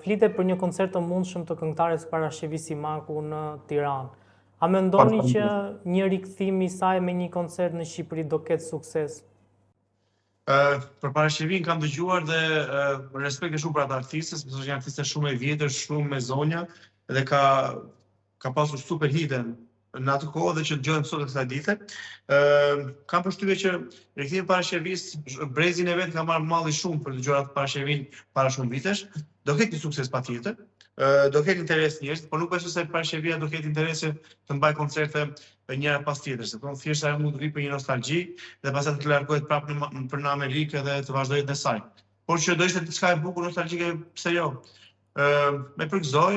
Flitet për një koncert të mundshëm të këngëtares Parashevi Simaku në Tiranë. A mendoni që një rikthim i saj me një koncert në Shqipëri do ketë sukses? Për Parashevin kam dëgjuar dhe respekt e shumë për atë artistës, sepse është një artiste shumë e vjetër, shumë me zonja dhe ka pasur super hite në atë kohë dhe që dëgjojmë sot kësaj dite. Kam përshtypjen që rikthimi i Parashevis, brezin e vet ka marrë malli shumë për dëgjuar atë Parashevin para shumë vitesh. Do ketë një sukses patjetër. Do ketë interes njerëz, por nuk besoj se Parashevia do ketë interes të mbaj koncerte njëra pas tjetrës. Sepse thjesht ajo mund të vi për një nostalgji dhe pastaj të largohet prapë për në Amerikë dhe të vazhdojë në saj. Por që do ishte diçka e bukur nostalgjike, pse jo? Me përgëzoj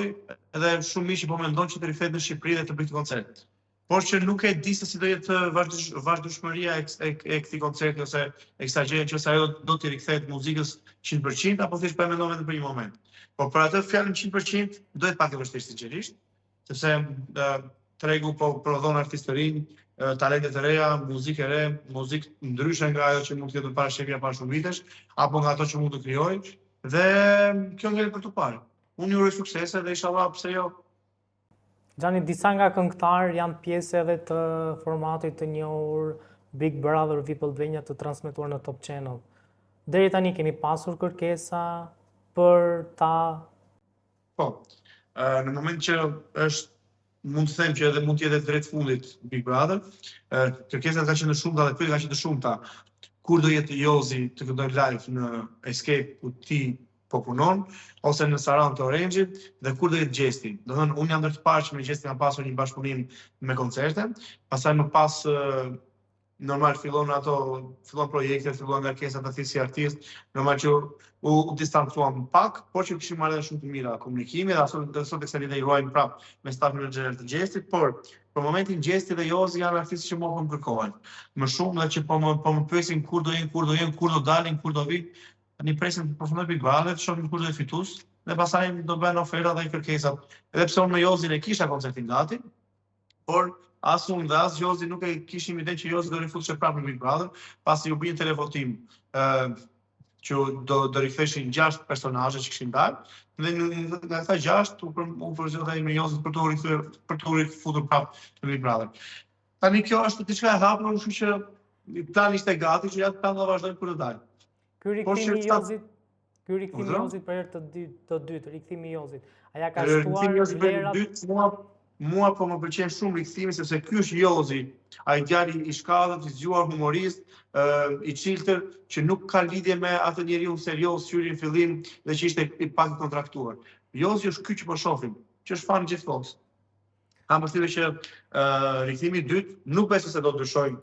edhe shumë miq po mendon që të rikthehet në Shqipëri dhe të bëjë koncert. Por që nuk e di se si do jetë vazhdueshmëria e këtij koncerti ose e kësaj gjëje që ajo do të rikthehet muzikës 100% apo thjesht po e mendon vetëm për një moment. Por për atë fjalën 100% do jetë pak e vështirë sinqerisht, sepse tregu po prodhon artistë të rinj, talente të reja, muzikë e re, muzikë ndryshe nga ajo që mund të jetë Parashevia para shumë vitesh, apo nga ato që mund të krijojë. Dhe kjo ngel për të parë. Unë ju uroj suksese dhe inshallah pse jo. Xhani, disa nga këngëtarë janë pjesë edhe të formatit të njohur Big Brother VIP Albania të transmetuar në Top Channel. Deri tani keni pasur kërkesa për ta? Po. Në moment që mund të them që edhe mund të jetë drejt fundit Big Brother, kërkesat kanë qenë shumëta dhe pyetjet kanë qenë shumëta. Kur do jetë Jozi të këndojë live në Escape ku ti po punon, ose në Saran të Orange-it, dhe kur do jetë Gjesti. Do thënë, unë jam ndër të parë që me Gjesti kam pasur një bashkëpunim me koncerte, pastaj më pas normal fillon projekte, fillon ngarkesat aty si artist, normal që u distancuam pak, por që kishim marrë shumë të mira komunikimi dhe sot e kësaj dite i ruajmë prapë me staff manager të Gjestit, por për momentin Gjesti dhe Jozi janë artistë që më kërkohen. Më shumë dhe që po më pyesin kur do jenë, kur do dalin, kur do vinë, një presin të përfundoj Big Brother, të shohim kur do jetë fitues, dhe pastaj do bëhen oferta dhe kërkesat. Edhe pse unë me Jozin e kisha koncertin gati, por as unë dhe as Jozi nuk e kishim iden që Jozi do rifuteshë prapë në Big Brother, pasi u bën televotim që do riktheshin 6 personazhe që kishin dalë, dhe nga këta 6 u përzgjedhej me Jozin për të rifutur prapë në Big Brother. Tani kjo është diçka e hapur, kështu që plani ishte gati, që ja plan do vazhdojmë kur të dalë. Ky rikthimi i Jozit për herë të dytë, rikthimi i Jozit. A ja ka shtuar vlerat? Mua po më pëlqen shumë rikthimi sepse ky është Jozi, ai djali i shkallët, i zgjuar humorist, i çiltër, që nuk ka lidhje me atë njeriu serioz që në fillim dhe që ishte pak i kontraktuar. Jozi është ky që po shohim, që është fan gjithkohës. Kam përshtypjen që rikthimi i dytë nuk besoj se do të ndryshojë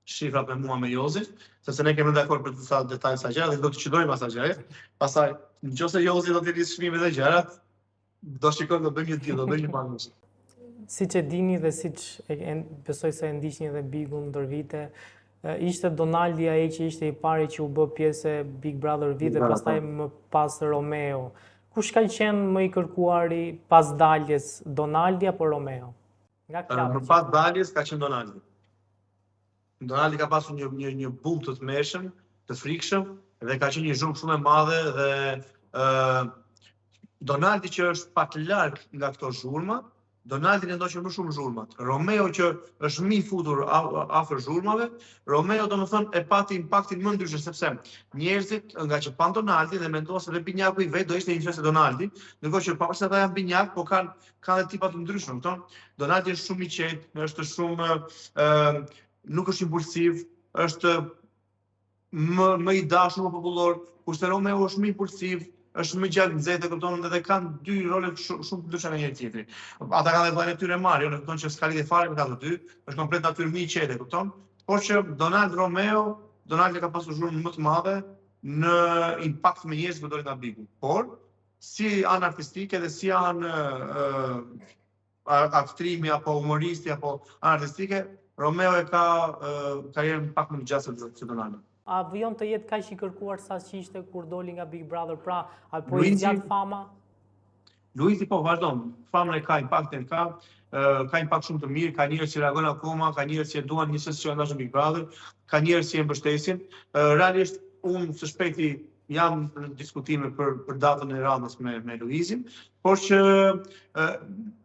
shifrat me mua me Jozit, sepse ne kemi dakord për të sa detaje sa gjëra dhe do të qëndrojmë asaj gjëje. Pastaj, nëse Jozi do të rrisë çmimet e gjërat, do shikojmë, do bëjmë një deal, do bëjmë një pagues. Siç e dini dhe siç besoj se e ndiqni edhe Bigun ndër vite, ishte Donaldi ai që ishte i pari që u bë pjesë e Big Brother VIP dhe pastaj më pas Romeo. Kush ka qenë më i kërkuari pas daljes, Donaldi apo Romeo? Më pas daljes ka qenë Donaldi. Donaldi ka pasur një boom të tmerrshëm, të frikshëm dhe ka qenë një zhurmë shumë e madhe dhe Donaldi që është pak larg nga këto zhurma, Donaldi ne ndoqën më shumë zhurmat. Romeo që është më i futur afër zhurmave, Romeo domethënë e pati impaktin më ndryshe sepse njerëzit nga që pan Donaldi dhe menduan se binjaku i vet do ishte një çështë Donaldi, ndërkohë që pavarësisht se ata janë binjak, po kanë edhe tipa të ndryshëm, kupton? Donaldi është shumë i qetë, është shumë nuk është impulsiv, është më i dashur, më popullor, kurse Romeo është më impulsiv, është më gjatë nxehtë, kupton, dhe kanë dy role shumë të ndryshme nga njëri tjetri. Ata kanë edhe vllajën e tyre Mario, ne kupton që s'ka lidhje fare me ata të dy, është komplet natyrë më i qetë, kupton? Por që Donaldi ka pasur zhurmë më të madhe në impakt me njerëz që dolin nga Bigu. Por si anë artistike dhe si anë aktrimi apo humoristi apo anë artistike, Romeo e ka karrierën pak më të gjatë se Donaldi. A vjen të jetë kaq i kërkuar sa që ishte kur doli nga Big Brother, pra apo i zgjat fama? Luizi po vazhdon, famën e ka, impaktin ka impakt shumë të mirë, ka njerëz që reagojnë akoma, ka njerëz që duan një sesi që ndash në Big Brother, ka njerëz që e mbështesin. Realisht unë së shpejti jam në diskutime për datën e radhës me Luizin, por që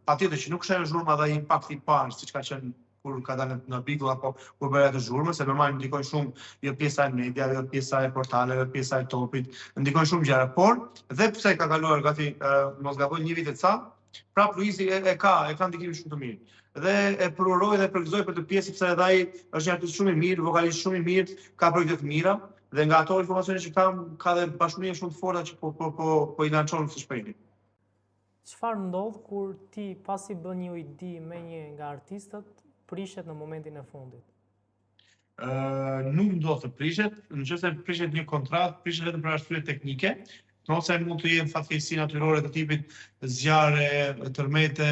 patjetër që nuk shajnë zhurma dhe impakti i parë, siç ka qenë kur ka dalë në Bigull apo kur bëra të zhurmës, se normal ndikojnë shumë jo pjesa e mediave, jo pjesa e portaleve, pjesa e topit, ndikojnë shumë gjëra, por dhe pse ka kaluar gati mos gaboj një vit e ca, prap Luizi e ka ndikimin shumë të mirë. Dhe e përuroj dhe përgëzoj për të pjesë sepse edhe ai është një artist shumë i mirë, vokalist shumë i mirë, ka projekte të mira dhe nga ato informacione që kam ka dhe bashkëpunie shumë të forta që po i lançon së shpejti. Çfarë ndodh kur ti pasi bën një ide me një nga artistët, prishet në momentin e fundit? Nuk ndodh të prishet, nëse prishet një kontratë, prishet vetëm për arsye teknike, ose mund të jenë fatkeqësi natyrore të tipit zjarre, tërmete,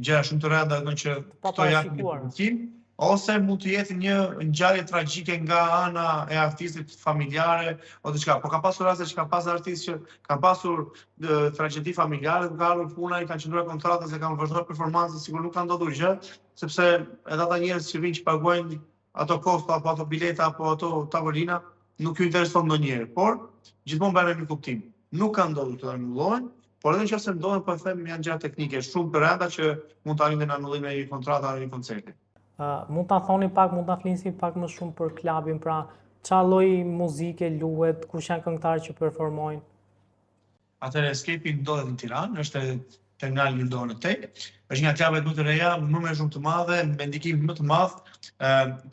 gjëra shumë të rënda që këto janë një problem, ose mund të jetë një ngjarje tragjike nga ana e artistit familjare ose diçka. Po ka pasur raste që ka pasur artistë që kanë pasur tragjedi familjare, ka ardhur puna, i kanë qendruar kontratën se kanë vazhduar performancën, sigur nuk ka ndodhur gjë, sepse edhe ata njerëz që vinë që paguajnë ato kosto apo ato bileta apo ato tavolina nuk ju intereson ndonjëherë, por gjithmonë bëhen me kuptim. Nuk ka ndodhur të anullohen, por edhe nëse ndodhen, po them janë gjëra teknike shumë të rënda që mund të arrijnë në anullim e një kontrate apo një koncerti. Mund ta thoni pak, mund ta flisni pak më shumë për klubin, pra çfarë lloj muzike luhet, kush janë këngëtarët që performojnë? Atëherë Escape ndodhet në Tiranë, është terminali Lindor në Tek. Është një klub më të reja, më shumë të madhe, me ndikim më të madh,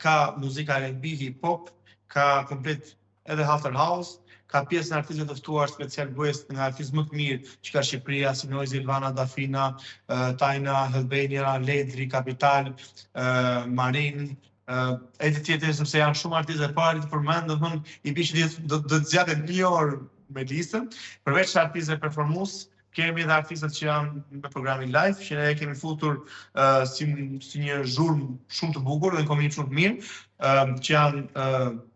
ka muzikë R&B, hip hop, ka komplet edhe After House, ka pjesë në artistëve të ftuar special guest nga artistë më të mirë që ka Shqipëria, si Noisy, Ilvana, Dafina, Tajna, Helbenia, Ledri, Kapital, Marin, e të tjetër sepse janë shumë artistë e parë të përmend, domethënë i bishë do të zgjatet një orë me listën. Përveç artistëve performues, kemi edhe artistët që janë me programin live, që ne kemi futur si një zhurmë shumë të bukur dhe në komunikim shumë të mirë, që janë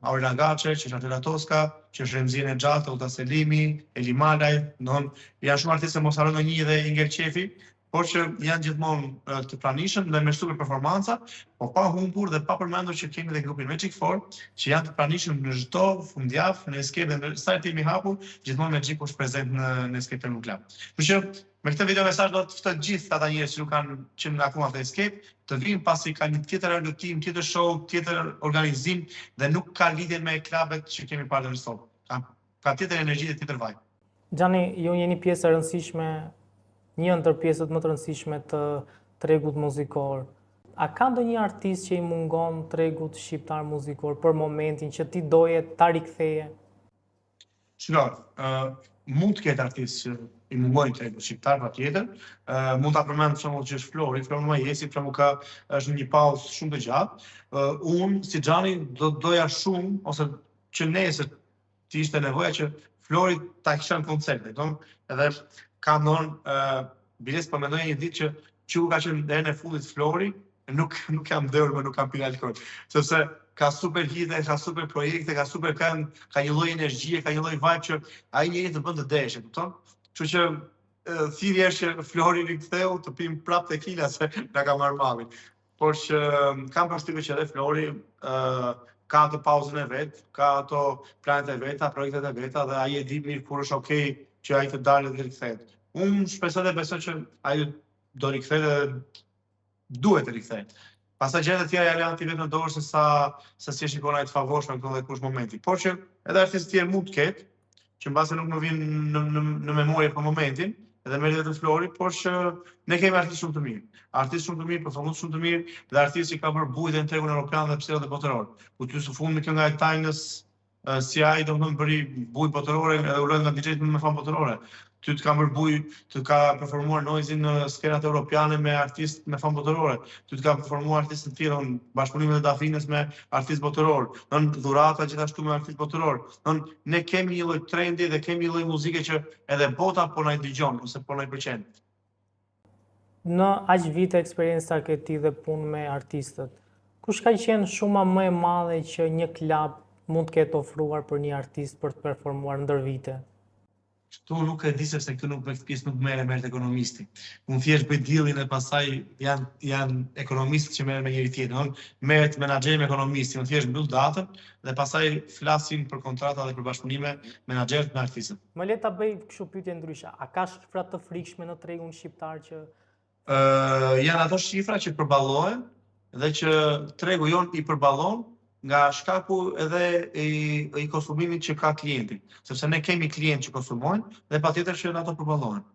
Aurela Gaçe, që është Atela Toska, që është Remzine Xhata, Uta Selimi, Eli Malaj, janë shumë artistë mos harron ndonjë dhe Inger Qefi, por që janë gjithmonë të pranishëm dhe me super performanca, po pa humbur dhe pa përmendur që kemi dhe grupin Magic 4, që janë të pranishëm në çdo fundjavë në Escape dhe sa i jemi hapur, gjithmonë Magic është prezent në Escape Film Club. Kështu që me këtë video mesazh do të ftoj gjithë ata njerëz që nuk kanë qenë akoma në Escape, të vinë pasi ka një tjetër lutim, tjetër show, tjetër organizim dhe nuk ka lidhje me klubet që kemi parë në sot. Ka tjetër energji dhe tjetër vibe. Xhani, ju jeni pjesë e rëndësishme, një ndër pjesët më të rëndësishme të tregut muzikor. A ka ndonjë artist që i mungon tregut shqiptar muzikor për momentin që ti doje ta riktheje? Shikoj, mund të ketë artistë që i mungojnë tregut shqiptar patjetër. Mund ta përmend për shembull që është Flori Majesi, për shembull është një pauzë shumë të gjatë. Unë si Xhani doja shumë ose që nesër të ishte nevoja që Flori ta kisha në koncert, edhe kam dhënë biles, po mendoj një ditë që ka qenë derën e fundit Flori, nuk jam dhëur, më nuk kam pirë alkool, sepse ka super hite, ka super projekte, ka super ka një lloj energjie, ka një lloj vibe që ai njëri të bën të deshë, kupton? Kështu që thirrje është që Flori riktheu të pim prap tequila se na ka marrë mami. Por që kam përshtypjen që edhe Flori ka ato pauzën e vet, ka ato planet e veta, projektet e veta dhe ai e di mirë kur është okay që ai të dalë dhe rikthehet. Unë shpresoj dhe besoj që ai do rikthehet dhe duhet të rikthehet. Pastaj gjërat e tjera janë ti vetëm në dorë se sa si shikon ai të favorshme këto dhe kush momenti. Por që edhe artistë tjerë mund të ketë, që mbase nuk më vjen në memorie për momentin, edhe me vetëm Flori, por që ne kemi artistë shumë të mirë. Artistë shumë të mirë, performues shumë të mirë dhe artistë që ka bërë bujë në tregun evropian dhe pse edhe botëror. Ku ty së fundmi kënga e Tajnës, si ai domethënë bëri bujë botërore edhe ulën nga DJ-t me fan botërore. Ty të ka bërë bujë, të ka performuar Noisy në skenat europiane me artistë me fan botërore. Ty të ka performuar artistë të tjerë, bashkëpunime të Dafinës me artistë botëror, dhurata gjithashtu me artistë botëror. Ne kemi një lloj trendi dhe kemi një lloj muzike që edhe bota po na i dëgjon ose po na i pëlqen. Në aq vite eksperjenca ke ti dhe punë me artistët, kush ka qenë shuma më e madhe që një klub mund të ketë ofruar për një artist për të performuar ndër vite? Këtu nuk e di sepse këtu nuk me këtë pjesë nuk merret ekonomisti. Unë thjesht bëj dealin e pastaj janë ekonomistët që merren me njëri tjetrin. Merret menaxheri me ekonomisti, unë thjesht mbyll datën dhe pastaj flasin për kontrata dhe për bashkëpunime menaxherët me artistët. Më le ta bëj kështu pyetje ndryshe. A ka shifra të frikshme në tregun shqiptar që Janë ato shifra që përballohen dhe që tregu jon i përballon nga shkaku edhe i konsumimit që ka klienti. Sepse ne kemi klientë që konsumojnë dhe patjetër që ato përballohen.